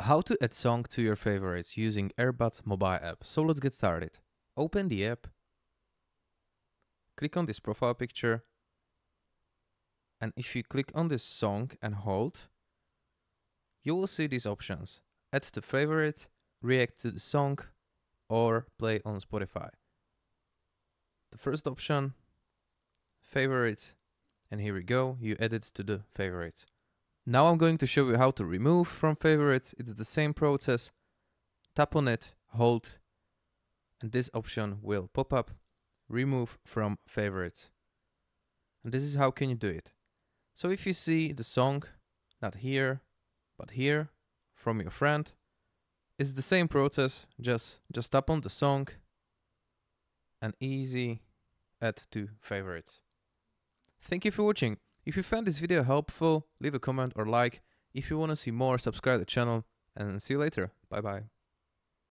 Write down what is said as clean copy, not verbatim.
How to add song to your favorites using Airbuds mobile app. So let's get started. Open the app, click on this profile picture, and if you click on this song and hold, you will see these options: add to favorite, react to the song, or play on Spotify. The first option, favorite, and here we go, you add it to the favorites. Now I'm going to show you how to remove from favorites. It's the same process. Tap on it, hold, and this option will pop up, remove from favorites. And this is how can you do it. So if you see the song, not here, but here, from your friend, it's the same process. Just tap on the song and easy add to favorites. Thank you for watching. If you found this video helpful, leave a comment or like. If you want to see more, subscribe to the channel, and see you later. Bye bye.